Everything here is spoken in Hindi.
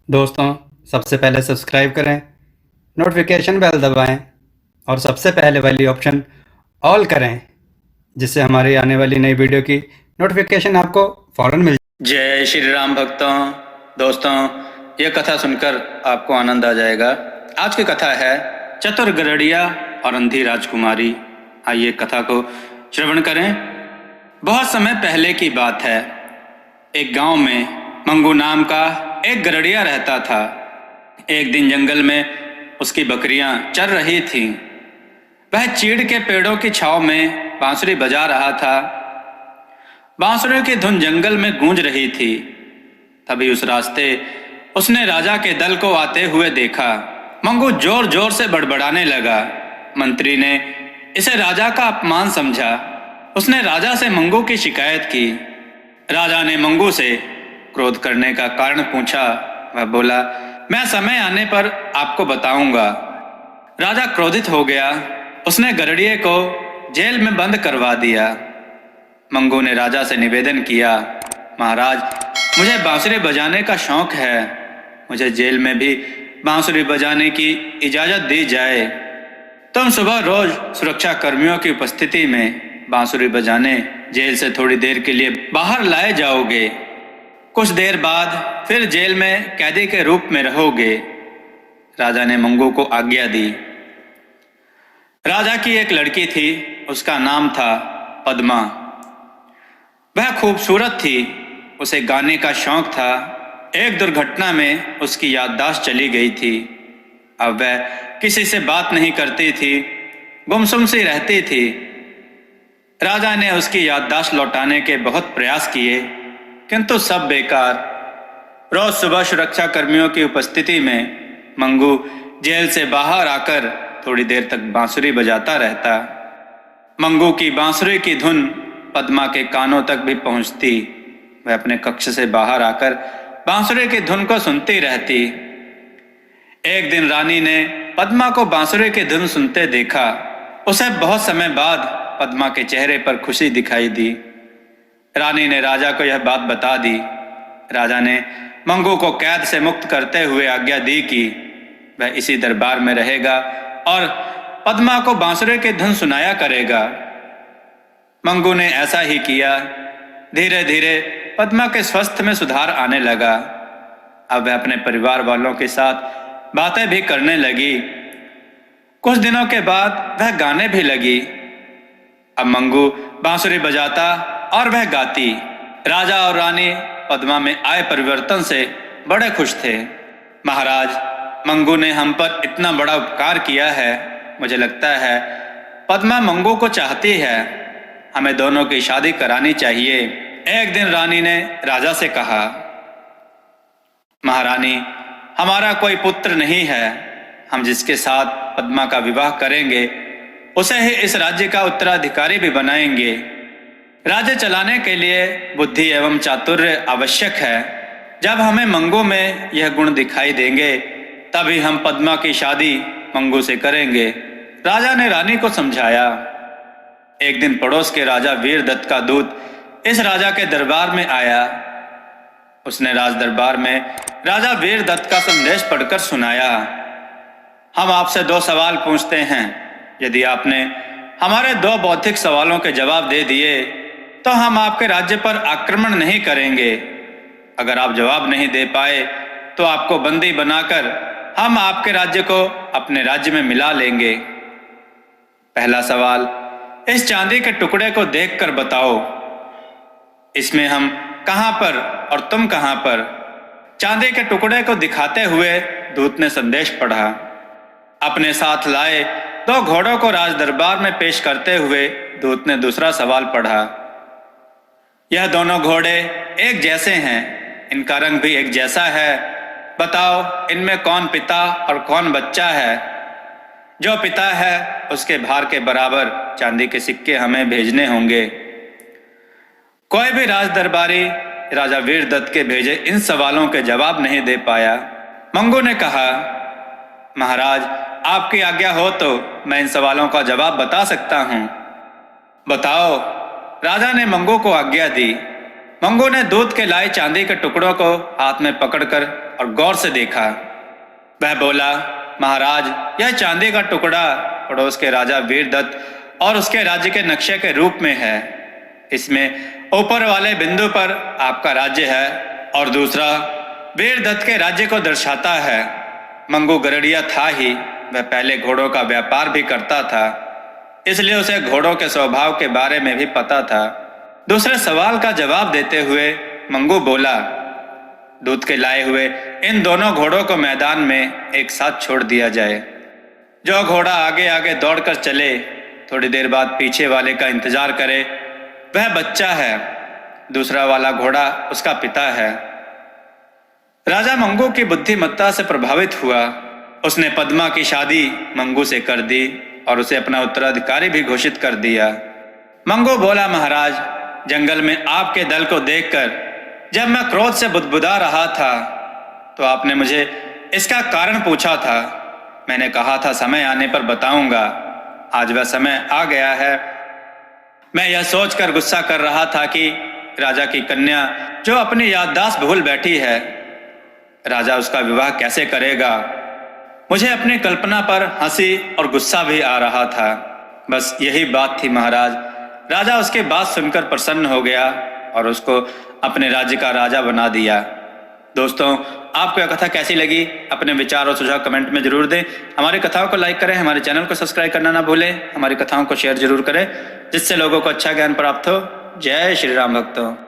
दोस्तों, सबसे पहले सब्सक्राइब करें, नोटिफिकेशन बेल दबाएं और सबसे पहले वाली ऑप्शन ऑल करें, जिससे हमारी आने वाली नई वीडियो की नोटिफिकेशन आपको फ़ौरन मिल जाए। जय श्री राम भक्तों। दोस्तों, ये कथा सुनकर आपको आनंद आ जाएगा। आज की कथा है चतुर गरुड़िया और अंधी राजकुमारी। आइए कथा को श्रवण करें। बहुत समय पहले की बात है। एक गांव में मंगू नाम का एक गरुड़िया रहता था। एक दिन जंगल में उसकी बकरियां चर रही थीं। वह चीड़ के पेड़ों की छांव में बांसुरी बजा रहा था। बांसुरी की धुन जंगल में गूंज रही थी। तभी उस रास्ते उसने राजा के दल को आते हुए देखा। मंगू जोर जोर से बड़बड़ाने लगा। मंत्री ने इसे राजा का अपमान समझा। उसने राजा से मंगू की शिकायत की। राजा ने मंगू से क्रोध करने का कारण पूछा। वह बोला, मैं समय आने पर आपको बताऊंगा। राजा क्रोधित हो गया। उसने गरुड़िए को जेल में बंद करवा दिया। मंगू ने राजा से निवेदन किया, महाराज, मुझे बांसुरी बजाने का शौक है। मुझे जेल में भी बांसुरी बजाने की इजाजत दी जाए। तुम सुबह रोज सुरक्षा कर्मियों की उपस्थिति में बांसुरी बजाने जेल से थोड़ी देर के लिए बाहर लाए जाओगे। कुछ देर बाद फिर जेल में कैदी के रूप में रहोगे। राजा ने मंगू को आज्ञा दी। राजा की एक लड़की थी। उसका नाम था पद्मा। वह खूबसूरत थी। उसे गाने का शौक था। एक दुर्घटना में उसकी याददाश्त चली गई थी। अब वह किसी से बात नहीं करती थी, गुमसुम सी रहती थी। राजा ने उसकी याददाश्त लौटाने के बहुत प्रयास किए, किंतु सब बेकार। रोज सुबह सुरक्षा कर्मियों की उपस्थिति में मंगू जेल से बाहर आकर थोड़ी देर तक बांसुरी बजाता रहता। मंगू की बांसुरी की धुन पद्मा के कानों तक भी पहुंचती। वह अपने कक्ष से बाहर आकर बांसुरी की धुन को सुनती रहती। एक दिन रानी ने पद्मा को बांसुरी की धुन सुनते देखा। उसे बहुत समय बाद पद्मा के चेहरे पर खुशी दिखाई दी। रानी ने राजा को यह बात बता दी। राजा ने मंगू को कैद से मुक्त करते हुए आज्ञा दी कि वह इसी दरबार में रहेगा और पद्मा को बांसुरी की धुन सुनाया करेगा। मंगू ने ऐसा ही किया। धीरे धीरे पद्मा के स्वास्थ्य में सुधार आने लगा। अब वह अपने परिवार वालों के साथ बातें भी करने लगी। कुछ दिनों के बाद वह गाने भी लगी। अब मंगू बांसुरी बजाता और वह गाती। राजा और रानी पद्मा में आए परिवर्तन से बड़े खुश थे। महाराज, मंगू ने हम पर इतना बड़ा उपकार किया है। मुझे लगता है पद्मा मंगू को चाहती है। हमें दोनों की शादी करानी चाहिए। एक दिन रानी ने राजा से कहा, महारानी, हमारा कोई पुत्र नहीं है। हम जिसके साथ पद्मा का विवाह करेंगे उसे ही इस राज्य का उत्तराधिकारी भी बनाएंगे। राज्य चलाने के लिए बुद्धि एवं चातुर्य आवश्यक है। जब हमें मंगू में यह गुण दिखाई देंगे तभी हम पद्मा की शादी मंगू से करेंगे। राजा ने रानी को समझाया। एक दिन पड़ोस के राजा वीरदत्त का दूत इस राजा के दरबार में आया। उसने राज दरबार में राजा वीरदत्त का संदेश पढ़कर सुनाया। हम आपसे 2 सवाल पूछते हैं। यदि आपने हमारे 2 बौद्धिक सवालों के जवाब दे दिए तो हम आपके राज्य पर आक्रमण नहीं करेंगे। अगर आप जवाब नहीं दे पाए तो आपको बंदी बनाकर हम आपके राज्य को अपने राज्य में मिला लेंगे। पहला सवाल, इस चांदी के टुकड़े को देखकर बताओ, इसमें हम कहां पर और तुम कहां पर? चांदी के टुकड़े को दिखाते हुए दूत ने संदेश पढ़ा। अपने साथ लाए 2 घोड़ों को राज दरबार में पेश करते हुए दूत ने दूसरा सवाल पढ़ा। यह दोनों घोड़े एक जैसे हैं, इनका रंग भी एक जैसा है। बताओ, इनमें कौन पिता और कौन बच्चा है? जो पिता है उसके भार के बराबर चांदी के सिक्के हमें भेजने होंगे। कोई भी राज दरबारी राजा वीरदत्त के भेजे इन सवालों के जवाब नहीं दे पाया। मंगू ने कहा, महाराज, आपकी आज्ञा हो तो मैं इन सवालों का जवाब बता सकता हूं। बताओ। राजा ने मंगू को आज्ञा दी। मंगू ने दूध के लाए चांदी के टुकड़ों को हाथ में पकड़कर और गौर से देखा। वह बोला, महाराज, यह चांदी का टुकड़ा पड़ोस के राजा वीरदत्त और उसके राज्य के नक्शे के रूप में है। इसमें ऊपर वाले बिंदु पर आपका राज्य है और दूसरा वीरदत्त के राज्य को दर्शाता है। मंगू गरड़िया था ही, वह पहले घोड़ों का व्यापार भी करता था, इसलिए उसे घोड़ों के स्वभाव के बारे में भी पता था। दूसरे सवाल का जवाब देते हुए मंगू बोला, दूध के लाए हुए इन दोनों घोड़ों को मैदान में एक साथ छोड़ दिया जाए। जो घोड़ा आगे आगे दौड़कर चले, थोड़ी देर बाद पीछे वाले का इंतजार करे, वह बच्चा है। दूसरा वाला घोड़ा उसका पिता है। राजा मंगू की बुद्धिमत्ता से प्रभावित हुआ। उसने पद्मा की शादी मंगू से कर दी और उसे अपना उत्तराधिकारी भी घोषित कर दिया। मंगू बोला, महाराज, जंगल में आपके दल को देखकर जब मैं क्रोध से बुदबुदा रहा था तो आपने मुझे इसका कारण पूछा था। मैंने कहा था समय आने पर बताऊंगा। आज वह समय आ गया है। मैं यह सोचकर गुस्सा कर रहा था कि राजा की कन्या जो अपनी याददाश्त भूल बैठी है, राजा उसका विवाह कैसे करेगा। मुझे अपनी कल्पना पर हंसी और गुस्सा भी आ रहा था। बस यही बात थी महाराज। राजा उसकी बात सुनकर प्रसन्न हो गया और उसको अपने राज्य का राजा बना दिया। दोस्तों, आपको यह कथा कैसी लगी? अपने विचार और सुझाव कमेंट में जरूर दें। हमारी कथाओं को लाइक करें, हमारे चैनल को सब्सक्राइब करना ना भूलें, हमारी कथाओं को शेयर जरूर करें, जिससे लोगों को अच्छा ज्ञान प्राप्त हो। जय श्री राम भक्तों।